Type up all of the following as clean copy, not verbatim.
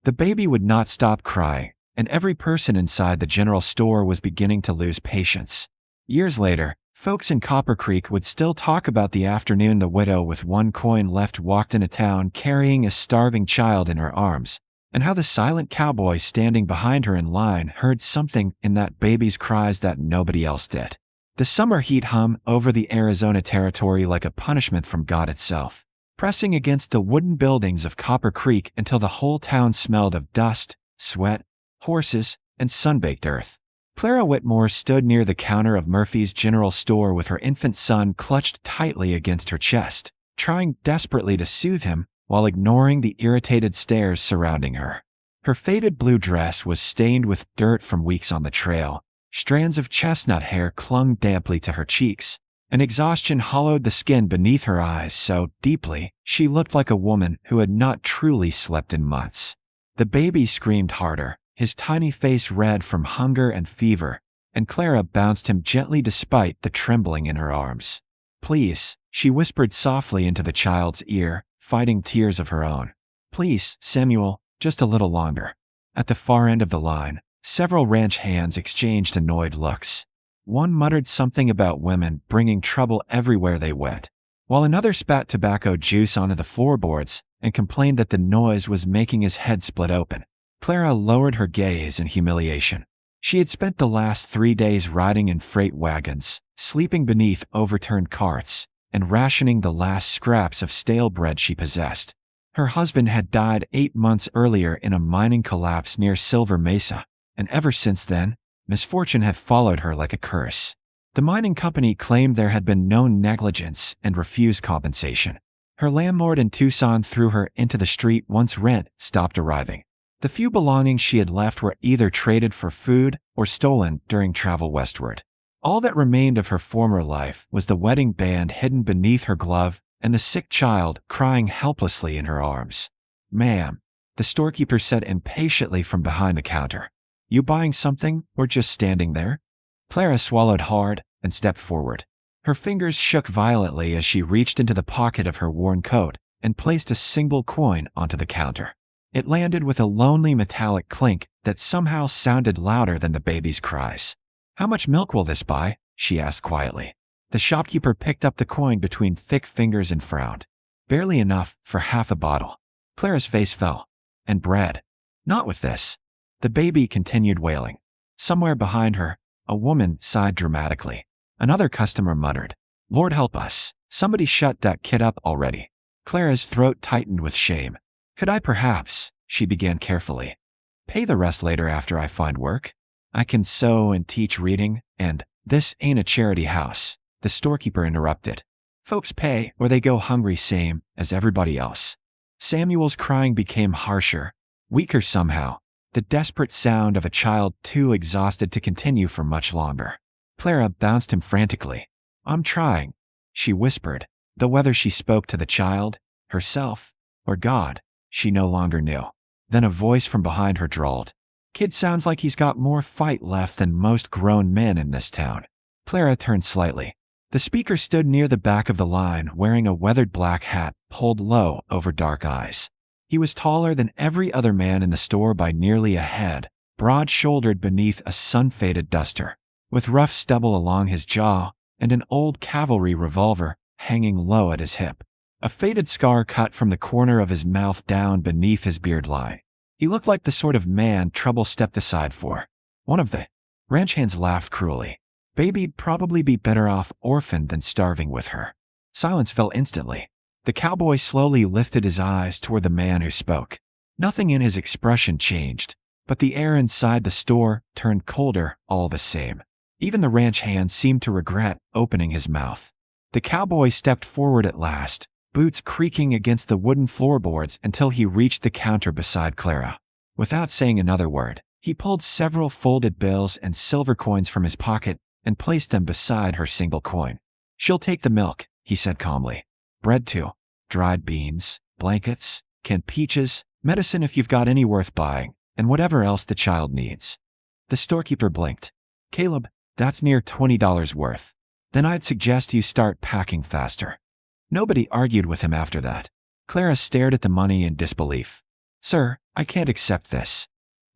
The baby would not stop crying, and every person inside the general store was beginning to lose patience. Years later, folks in Copper Creek would still talk about the afternoon the widow with one coin left walked into town carrying a starving child in her arms, and how the silent cowboy standing behind her in line heard something in that baby's cries that nobody else did. The summer heat hummed over the Arizona territory like a punishment from God itself, pressing against the wooden buildings of Copper Creek until the whole town smelled of dust, sweat, horses, and sunbaked earth. Clara Whitmore stood near the counter of Murphy's General Store with her infant son clutched tightly against her chest, trying desperately to soothe him while ignoring the irritated stares surrounding her. Her faded blue dress was stained with dirt from weeks on the trail. Strands of chestnut hair clung damply to her cheeks, and exhaustion hollowed the skin beneath her eyes so deeply she looked like a woman who had not truly slept in months. The baby screamed harder, his tiny face red from hunger and fever, and Clara bounced him gently despite the trembling in her arms. "Please," she whispered softly into the child's ear, fighting tears of her own. "Please, Samuel, just a little longer." At the far end of the line, several ranch hands exchanged annoyed looks. One muttered something about women bringing trouble everywhere they went, while another spat tobacco juice onto the floorboards and complained that the noise was making his head split open. Clara lowered her gaze in humiliation. She had spent the last 3 days riding in freight wagons, sleeping beneath overturned carts, and rationing the last scraps of stale bread she possessed. Her husband had died 8 months earlier in a mining collapse near Silver Mesa, and ever since then, misfortune had followed her like a curse. The mining company claimed there had been no negligence and refused compensation. Her landlord in Tucson threw her into the street once rent stopped arriving. The few belongings she had left were either traded for food or stolen during travel westward. All that remained of her former life was the wedding band hidden beneath her glove and the sick child crying helplessly in her arms. "Ma'am," the storekeeper said impatiently from behind the counter. "You buying something or just standing there?" Clara swallowed hard and stepped forward. Her fingers shook violently as she reached into the pocket of her worn coat and placed a single coin onto the counter. It landed with a lonely metallic clink that somehow sounded louder than the baby's cries. "How much milk will this buy?" she asked quietly. The shopkeeper picked up the coin between thick fingers and frowned. "Barely enough for half a bottle." Clara's face fell. "And bread?" "Not with this." The baby continued wailing. Somewhere behind her, a woman sighed dramatically. Another customer muttered, "Lord help us, somebody shut that kid up already." Clara's throat tightened with shame. "Could I perhaps," she began carefully, "pay the rest later after I find work? I can sew and teach reading, and this ain't a charity house," the storekeeper interrupted. "Folks pay or they go hungry same as everybody else." Samuel's crying became harsher, weaker somehow, the desperate sound of a child too exhausted to continue for much longer. Clara bounced him frantically. "I'm trying," she whispered, though whether she spoke to the child, herself, or God, she no longer knew. Then a voice from behind her drawled, "Kid sounds like he's got more fight left than most grown men in this town." Clara turned slightly. The speaker stood near the back of the line wearing a weathered black hat pulled low over dark eyes. He was taller than every other man in the store by nearly a head, broad-shouldered beneath a sun-faded duster, with rough stubble along his jaw and an old cavalry revolver hanging low at his hip. A faded scar cut from the corner of his mouth down beneath his beard line. He looked like the sort of man trouble stepped aside for. One of the ranch hands laughed cruelly. "Baby'd probably be better off orphaned than starving with her." Silence fell instantly. The cowboy slowly lifted his eyes toward the man who spoke. Nothing in his expression changed, but the air inside the store turned colder all the same. Even the ranch hand seemed to regret opening his mouth. The cowboy stepped forward at last, boots creaking against the wooden floorboards until he reached the counter beside Clara. Without saying another word, he pulled several folded bills and silver coins from his pocket and placed them beside her single coin. "She'll take the milk," he said calmly. "Bread too. Dried beans, blankets, canned peaches, medicine if you've got any worth buying, and whatever else the child needs." The storekeeper blinked. "Caleb, that's near $20 worth. Then I'd suggest you start packing faster." Nobody argued with him after that. Clara stared at the money in disbelief. "Sir, I can't accept this."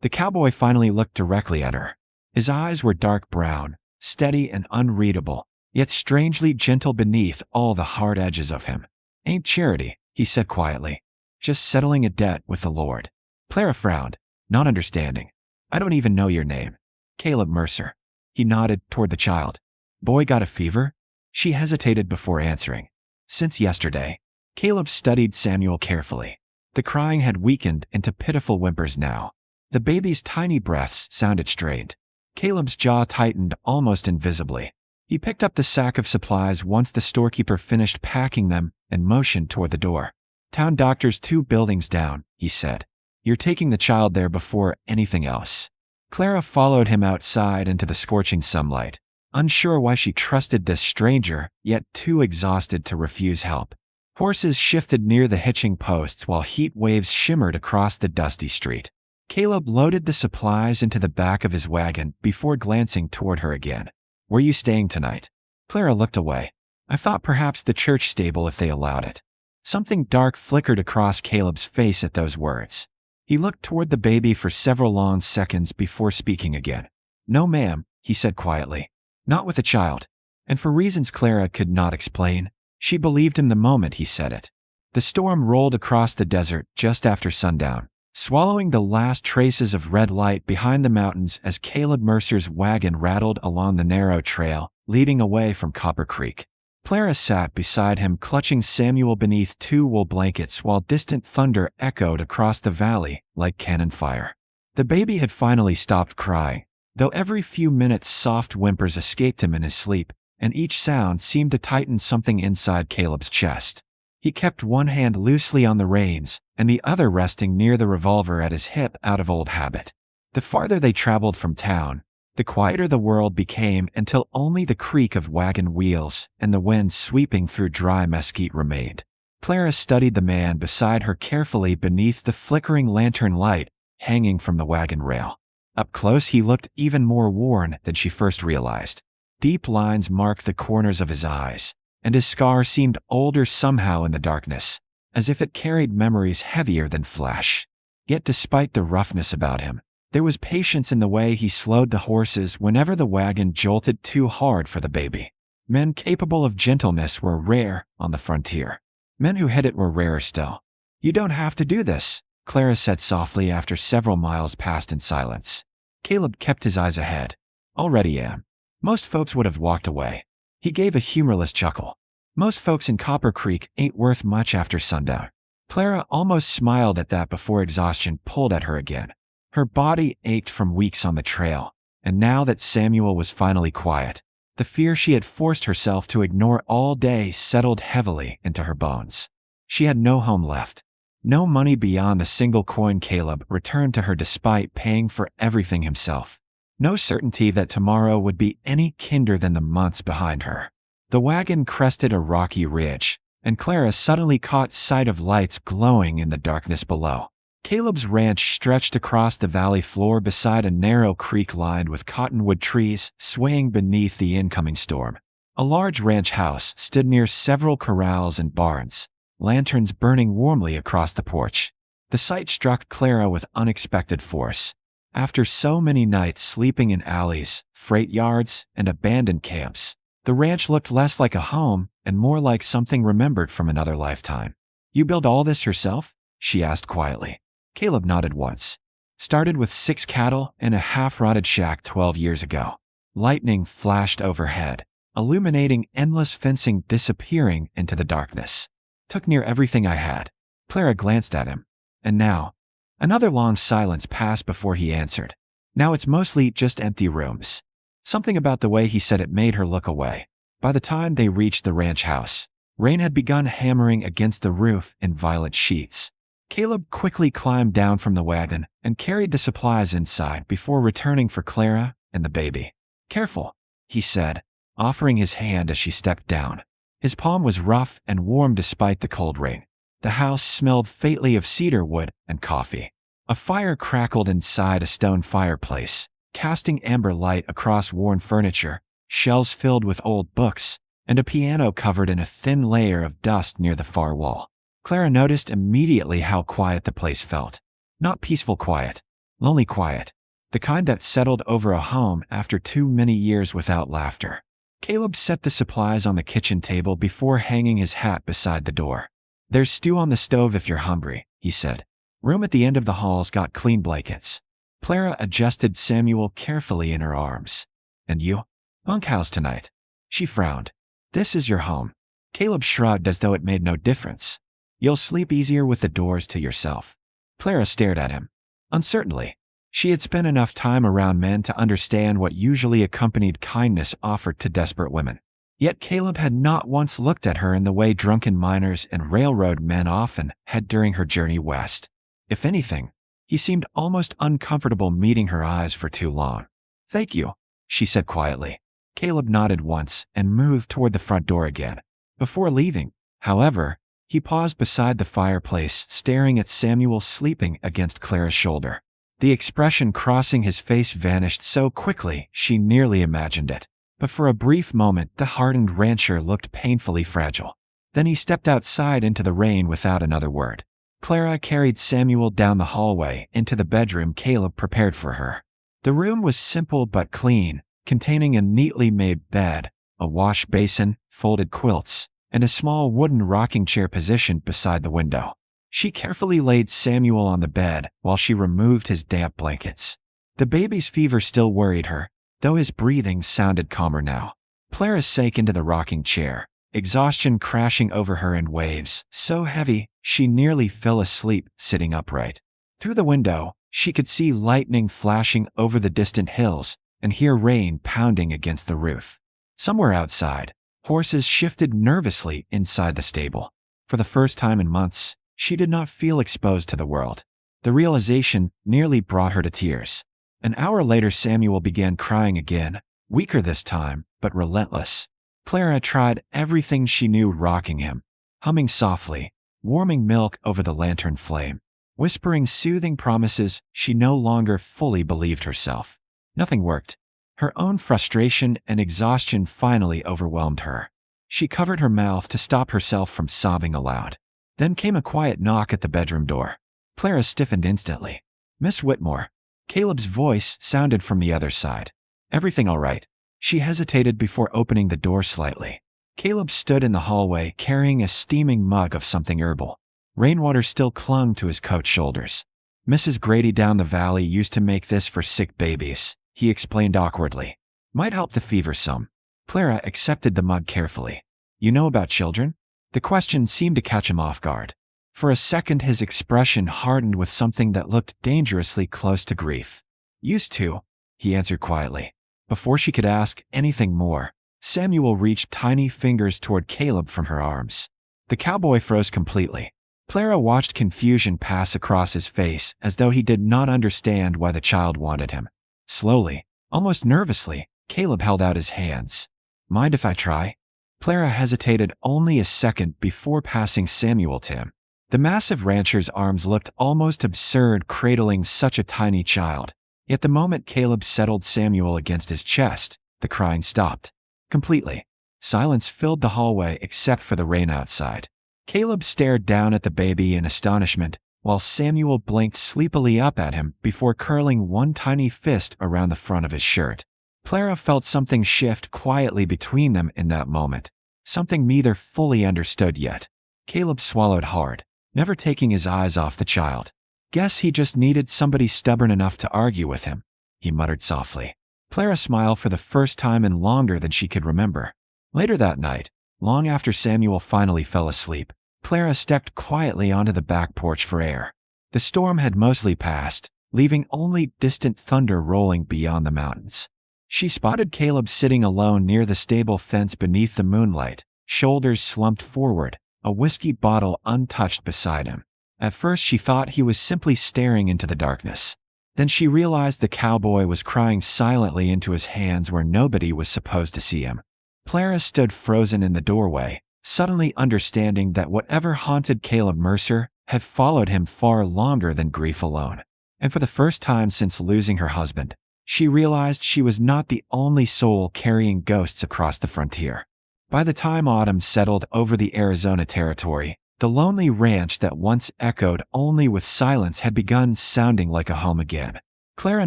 The cowboy finally looked directly at her. His eyes were dark brown, steady and unreadable, yet strangely gentle beneath all the hard edges of him. "Ain't charity," he said quietly. "Just settling a debt with the Lord." Clara frowned, not understanding. "I don't even know your name." "Caleb Mercer." He nodded toward the child. "Boy got a fever?" She hesitated before answering. "Since yesterday." Caleb studied Samuel carefully. The crying had weakened into pitiful whimpers now. The baby's tiny breaths sounded strained. Caleb's jaw tightened almost invisibly. He picked up the sack of supplies once the storekeeper finished packing them and motioned toward the door. "Town doctor's 2 buildings down," he said. "You're taking the child there before anything else." Clara followed him outside into the scorching sunlight, unsure why she trusted this stranger, yet too exhausted to refuse help. Horses shifted near the hitching posts while heat waves shimmered across the dusty street. Caleb loaded the supplies into the back of his wagon before glancing toward her again. "Where you staying tonight?" Clara looked away. "I thought perhaps the church stable if they allowed it." Something dark flickered across Caleb's face at those words. He looked toward the baby for several long seconds before speaking again. "No, ma'am," he said quietly. "Not with a child." And for reasons Clara could not explain, she believed him the moment he said it. The storm rolled across the desert just after sundown, swallowing the last traces of red light behind the mountains as Caleb Mercer's wagon rattled along the narrow trail, leading away from Copper Creek. Clara sat beside him, clutching Samuel beneath 2 wool blankets while distant thunder echoed across the valley like cannon fire. The baby had finally stopped crying, though every few minutes soft whimpers escaped him in his sleep, and each sound seemed to tighten something inside Caleb's chest. He kept one hand loosely on the reins, and the other resting near the revolver at his hip out of old habit. The farther they traveled from town, the quieter the world became until only the creak of wagon wheels and the wind sweeping through dry mesquite remained. Clara studied the man beside her carefully beneath the flickering lantern light hanging from the wagon rail. Up close he looked even more worn than she first realized. Deep lines marked the corners of his eyes, and his scar seemed older somehow in the darkness, as if it carried memories heavier than flesh. Yet despite the roughness about him, there was patience in the way he slowed the horses whenever the wagon jolted too hard for the baby. Men capable of gentleness were rare on the frontier. Men who had it were rarer still. "You don't have to do this," Clara said softly after several miles passed in silence. Caleb kept his eyes ahead. "Already am." Most folks would have walked away. He gave a humorless chuckle. "Most folks in Copper Creek ain't worth much after sundown." Clara almost smiled at that before exhaustion pulled at her again. Her body ached from weeks on the trail, and now that Samuel was finally quiet, the fear she had forced herself to ignore all day settled heavily into her bones. She had no home left. No money beyond the single coin Caleb returned to her despite paying for everything himself. No certainty that tomorrow would be any kinder than the months behind her. The wagon crested a rocky ridge, and Clara suddenly caught sight of lights glowing in the darkness below. Caleb's ranch stretched across the valley floor beside a narrow creek lined with cottonwood trees swaying beneath the incoming storm. A large ranch house stood near several corrals and barns, lanterns burning warmly across the porch. The sight struck Clara with unexpected force. After so many nights sleeping in alleys, freight yards, and abandoned camps, the ranch looked less like a home and more like something remembered from another lifetime. "You built all this yourself?" she asked quietly. Caleb nodded once. "Started with 6 cattle and a half-rotted shack 12 years ago." Lightning flashed overhead, illuminating endless fencing disappearing into the darkness. "Took near everything I had." Clara glanced at him. "And now?" Another long silence passed before he answered. "Now it's mostly just empty rooms." Something about the way he said it made her look away. By the time they reached the ranch house, rain had begun hammering against the roof in violent sheets. Caleb quickly climbed down from the wagon and carried the supplies inside before returning for Clara and the baby. "Careful," he said, offering his hand as she stepped down. His palm was rough and warm despite the cold rain. The house smelled faintly of cedar wood and coffee. A fire crackled inside a stone fireplace, casting amber light across worn furniture, shelves filled with old books, and a piano covered in a thin layer of dust near the far wall. Clara noticed immediately how quiet the place felt. Not peaceful quiet. Lonely quiet. The kind that settled over a home after too many years without laughter. Caleb set the supplies on the kitchen table before hanging his hat beside the door. "There's stew on the stove if you're hungry," he said. Room at the end of the hall's got clean blankets. Clara adjusted Samuel carefully in her arms. "And you? Bunkhouse tonight." She frowned. "This is your home." Caleb shrugged as though it made no difference. "You'll sleep easier with the doors to yourself." Clara stared at him. Uncertainly. She had spent enough time around men to understand what usually accompanied kindness offered to desperate women. Yet Caleb had not once looked at her in the way drunken miners and railroad men often had during her journey west. If anything, he seemed almost uncomfortable meeting her eyes for too long. "Thank you," she said quietly. Caleb nodded once and moved toward the front door again. Before leaving, however, he paused beside the fireplace, staring at Samuel sleeping against Clara's shoulder. The expression crossing his face vanished so quickly she nearly imagined it. But for a brief moment the hardened rancher looked painfully fragile. Then he stepped outside into the rain without another word. Clara carried Samuel down the hallway into the bedroom Caleb prepared for her. The room was simple but clean, containing a neatly made bed, a wash basin, folded quilts, and a small wooden rocking chair positioned beside the window. She carefully laid Samuel on the bed while she removed his damp blankets. The baby's fever still worried her, though his breathing sounded calmer now. Clara sank into the rocking chair, exhaustion crashing over her in waves, so heavy she nearly fell asleep sitting upright. Through the window, she could see lightning flashing over the distant hills and hear rain pounding against the roof. Somewhere outside, horses shifted nervously inside the stable. For the first time in months, she did not feel exposed to the world. The realization nearly brought her to tears. An hour later Samuel began crying again, weaker this time, but relentless. Clara tried everything she knew rocking him, humming softly, warming milk over the lantern flame, whispering soothing promises she no longer fully believed herself. Nothing worked. Her own frustration and exhaustion finally overwhelmed her. She covered her mouth to stop herself from sobbing aloud. Then came a quiet knock at the bedroom door. Clara stiffened instantly. "Miss Whitmore." Caleb's voice sounded from the other side. "Everything all right?" She hesitated before opening the door slightly. Caleb stood in the hallway carrying a steaming mug of something herbal. Rainwater still clung to his coat shoulders. "Mrs. Grady down the valley used to make this for sick babies," he explained awkwardly. "Might help the fever some." Clara accepted the mug carefully. "You know about children?" The question seemed to catch him off guard. For a second his expression hardened with something that looked dangerously close to grief. "Used to," he answered quietly. Before she could ask anything more, Samuel reached tiny fingers toward Caleb from her arms. The cowboy froze completely. Clara watched confusion pass across his face as though he did not understand why the child wanted him. Slowly, almost nervously, Caleb held out his hands. "Mind if I try?" Clara hesitated only a second before passing Samuel to him. The massive rancher's arms looked almost absurd cradling such a tiny child. Yet the moment Caleb settled Samuel against his chest, the crying stopped. Completely. Silence filled the hallway except for the rain outside. Caleb stared down at the baby in astonishment, while Samuel blinked sleepily up at him before curling one tiny fist around the front of his shirt. Clara felt something shift quietly between them in that moment, something neither fully understood yet. Caleb swallowed hard, never taking his eyes off the child. "Guess he just needed somebody stubborn enough to argue with him," he muttered softly. Clara smiled for the first time in longer than she could remember. Later that night, long after Samuel finally fell asleep, Clara stepped quietly onto the back porch for air. The storm had mostly passed, leaving only distant thunder rolling beyond the mountains. She spotted Caleb sitting alone near the stable fence beneath the moonlight, shoulders slumped forward, a whiskey bottle untouched beside him. At first she thought he was simply staring into the darkness. Then she realized the cowboy was crying silently into his hands where nobody was supposed to see him. Clara stood frozen in the doorway, suddenly understanding that whatever haunted Caleb Mercer had followed him far longer than grief alone. And for the first time since losing her husband, she realized she was not the only soul carrying ghosts across the frontier. By the time autumn settled over the Arizona territory, The lonely ranch that once echoed only with silence had begun sounding like a home again. Clara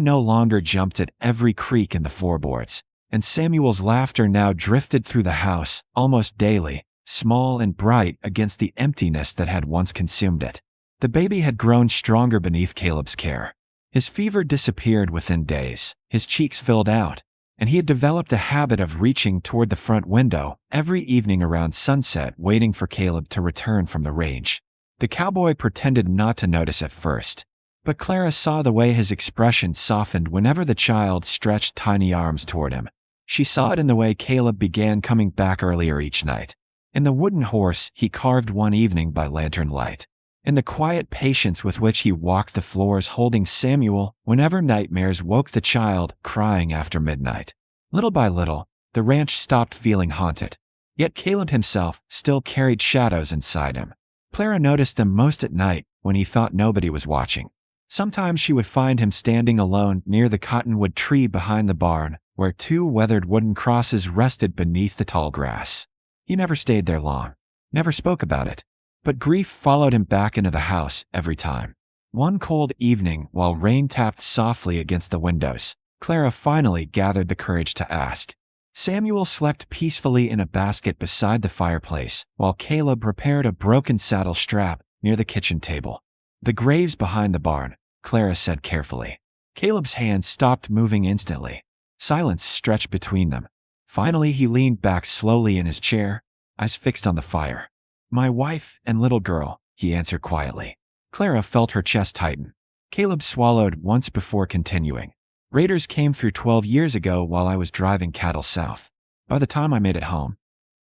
no longer jumped at every creak in the floorboards, and Samuel's laughter now drifted through the house, almost daily, small and bright against the emptiness that had once consumed it. The baby had grown stronger beneath Caleb's care. His fever disappeared within days, his cheeks filled out, and he had developed a habit of reaching toward the front window every evening around sunset, waiting for Caleb to return from the range. The cowboy pretended not to notice at first, but Clara saw the way his expression softened whenever the child stretched tiny arms toward him. She saw it in the way Caleb began coming back earlier each night, in the wooden horse he carved one evening by lantern light, in the quiet patience with which he walked the floors holding Samuel whenever nightmares woke the child crying after midnight. Little by little, the ranch stopped feeling haunted, yet Caleb himself still carried shadows inside him. Clara noticed them most at night when he thought nobody was watching. Sometimes she would find him standing alone near the cottonwood tree behind the barn, where two weathered wooden crosses rested beneath the tall grass. He never stayed there long, never spoke about it, but grief followed him back into the house every time. One cold evening, while rain tapped softly against the windows, Clara finally gathered the courage to ask. Samuel slept peacefully in a basket beside the fireplace, while Caleb repaired a broken saddle strap near the kitchen table. "The grave's behind the barn," Clara said carefully. Caleb's hands stopped moving instantly. Silence stretched between them. Finally, he leaned back slowly in his chair, eyes fixed on the fire. "My wife and little girl," he answered quietly. Clara felt her chest tighten. Caleb swallowed once before continuing. "Raiders came through 12 years ago while I was driving cattle south. By the time I made it home."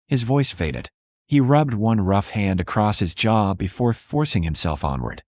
His voice faded. He rubbed one rough hand across his jaw before forcing himself onward.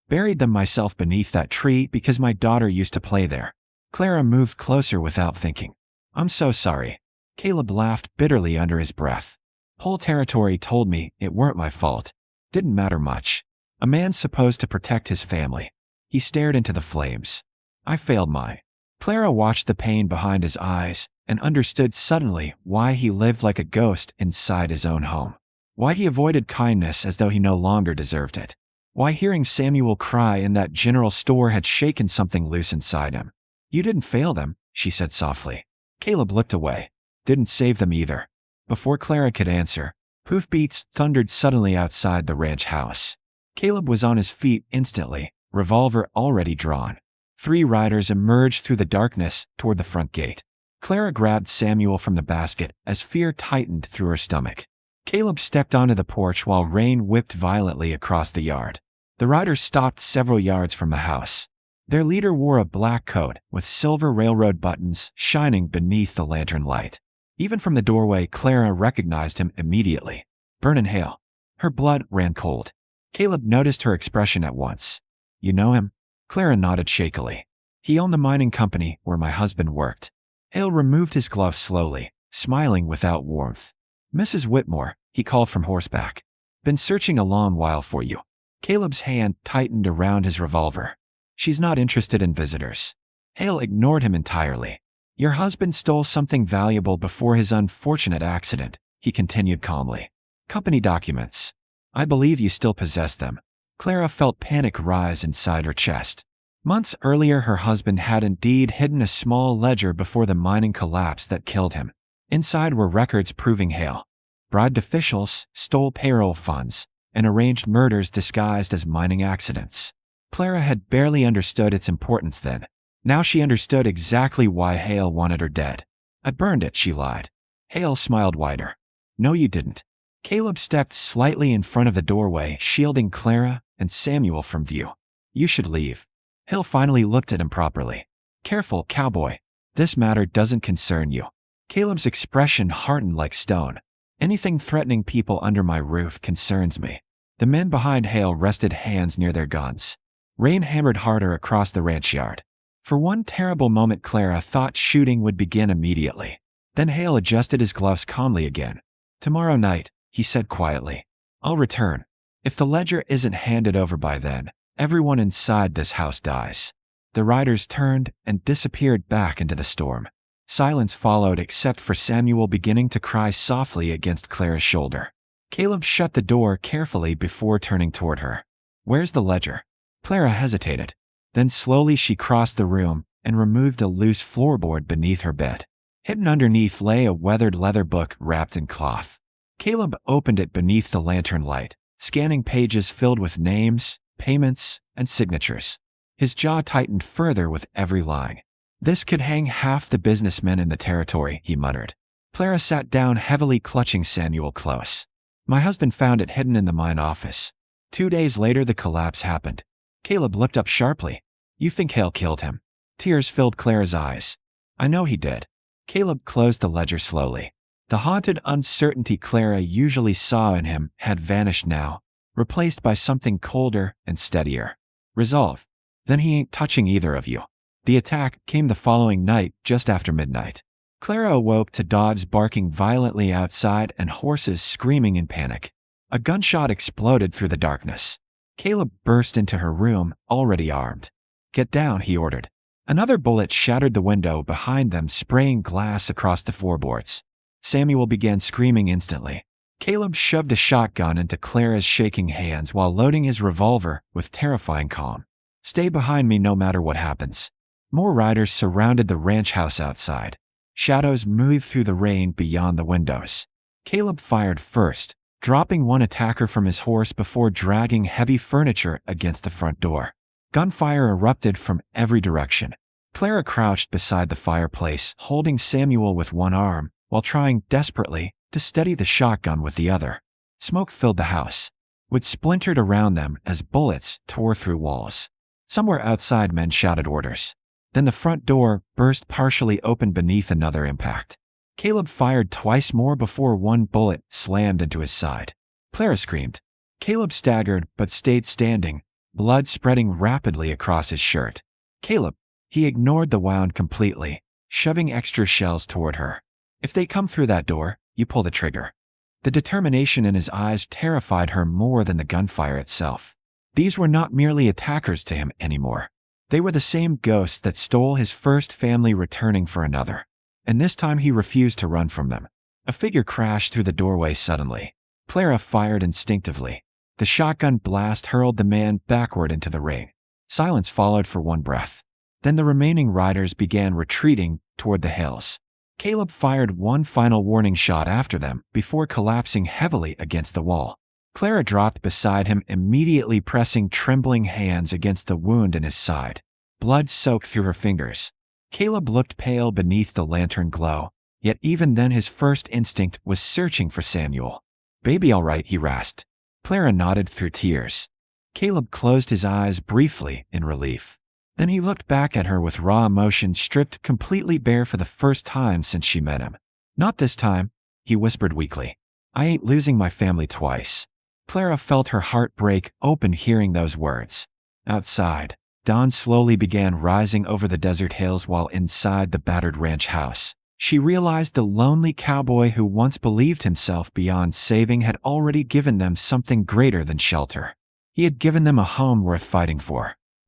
"Buried them myself beneath that tree because my daughter used to play there." Clara moved closer without thinking. "I'm so sorry." Caleb laughed bitterly under his breath. "Whole territory told me it weren't my fault. Didn't matter much. A man's supposed to protect his family." He stared into the flames. "I failed mine." Clara watched the pain behind his eyes and understood suddenly why he lived like a ghost inside his own home. Why he avoided kindness as though he no longer deserved it. Why hearing Samuel cry in that general store had shaken something loose inside him. "You didn't fail them," she said softly. Caleb looked away. "Didn't save them either." Before Clara could answer, hoofbeats thundered suddenly outside the ranch house. Caleb was on his feet instantly, revolver already drawn. 3 riders emerged through the darkness toward the front gate. Clara grabbed Samuel from the basket as fear tightened through her stomach. Caleb stepped onto the porch while rain whipped violently across the yard. The riders stopped several yards from the house. Their leader wore a black coat with silver railroad buttons shining beneath the lantern light. Even from the doorway, Clara recognized him immediately. Vernon Hale. Her blood ran cold. Caleb noticed her expression at once. "You know him?" Clara nodded shakily. "He owned the mining company where my husband worked." Hale removed his glove slowly, smiling without warmth. "Mrs. Whitmore," he called from horseback. "Been searching a long while for you." Caleb's hand tightened around his revolver. "She's not interested in visitors." Hale ignored him entirely. "Your husband stole something valuable before his unfortunate accident," he continued calmly. "Company documents. I believe you still possess them." Clara felt panic rise inside her chest. Months earlier, her husband had indeed hidden a small ledger before the mining collapse that killed him. Inside were records proving Hale bribed officials, stole payroll funds, and arranged murders disguised as mining accidents. Clara had barely understood its importance then. Now she understood exactly why Hale wanted her dead. "I burned it," she lied. Hale smiled wider. "No, you didn't." Caleb stepped slightly in front of the doorway, shielding Clara and Samuel from view. "You should leave." Hale finally looked at him properly. "Careful, cowboy. This matter doesn't concern you." Caleb's expression hardened like stone. "Anything threatening people under my roof concerns me." The men behind Hale rested hands near their guns. Rain hammered harder across the ranch yard. For one terrible moment, Clara thought shooting would begin immediately. Then Hale adjusted his gloves calmly again. "Tomorrow night," he said quietly, "I'll return. If the ledger isn't handed over by then, everyone inside this house dies." The riders turned and disappeared back into the storm. Silence followed except for Samuel beginning to cry softly against Clara's shoulder. Caleb shut the door carefully before turning toward her. "Where's the ledger?" Clara hesitated. Then slowly she crossed the room and removed a loose floorboard beneath her bed. Hidden underneath lay a weathered leather book wrapped in cloth. Caleb opened it beneath the lantern light, scanning pages filled with names, payments, and signatures. His jaw tightened further with every line. "This could hang half the businessmen in the territory," he muttered. Clara sat down, heavily clutching Samuel close. "My husband found it hidden in the mine office." 2 days later, the collapse happened. Caleb looked up sharply. "You think Hale killed him?" Tears filled Clara's eyes. "I know he did." Caleb closed the ledger slowly. The haunted uncertainty Clara usually saw in him had vanished now, replaced by something colder and steadier. "Resolve. Then he ain't touching either of you." The attack came the following night, just after midnight. Clara awoke to dogs barking violently outside and horses screaming in panic. A gunshot exploded through the darkness. Caleb burst into her room, already armed. "Get down," he ordered. Another bullet shattered the window behind them, spraying glass across the floorboards. Samuel began screaming instantly. Caleb shoved a shotgun into Clara's shaking hands while loading his revolver with terrifying calm. "Stay behind me no matter what happens." More riders surrounded the ranch house outside. Shadows moved through the rain beyond the windows. Caleb fired first, dropping one attacker from his horse before dragging heavy furniture against the front door. Gunfire erupted from every direction. Clara crouched beside the fireplace, holding Samuel with one arm, while trying desperately to steady the shotgun with the other. Smoke filled the house. Wood splintered around them as bullets tore through walls. Somewhere outside, men shouted orders. Then the front door burst partially open beneath another impact. Caleb fired twice more before one bullet slammed into his side. Clara screamed. Caleb staggered but stayed standing, blood spreading rapidly across his shirt. "Caleb!" He ignored the wound completely, shoving extra shells toward her. "If they come through that door, you pull the trigger." The determination in his eyes terrified her more than the gunfire itself. These were not merely attackers to him anymore. They were the same ghosts that stole his first family, returning for another. And this time he refused to run from them. A figure crashed through the doorway suddenly. Clara fired instinctively. The shotgun blast hurled the man backward into the ring. Silence followed for one breath. Then the remaining riders began retreating toward the hills. Caleb fired one final warning shot after them before collapsing heavily against the wall. Clara dropped beside him, immediately pressing trembling hands against the wound in his side. Blood soaked through her fingers. Caleb looked pale beneath the lantern glow, yet even then his first instinct was searching for Samuel. "Baby all right?" he rasped. Clara nodded through tears. Caleb closed his eyes briefly in relief. Then he looked back at her with raw emotion, stripped completely bare for the first time since she met him. "Not this time," he whispered weakly. "I ain't losing my family twice." Clara felt her heart break open hearing those words. Outside, dawn slowly began rising over the desert hills, while inside the battered ranch house, she realized the lonely cowboy who once believed himself beyond saving had already given them something greater than shelter. He had given them a home worth fighting for.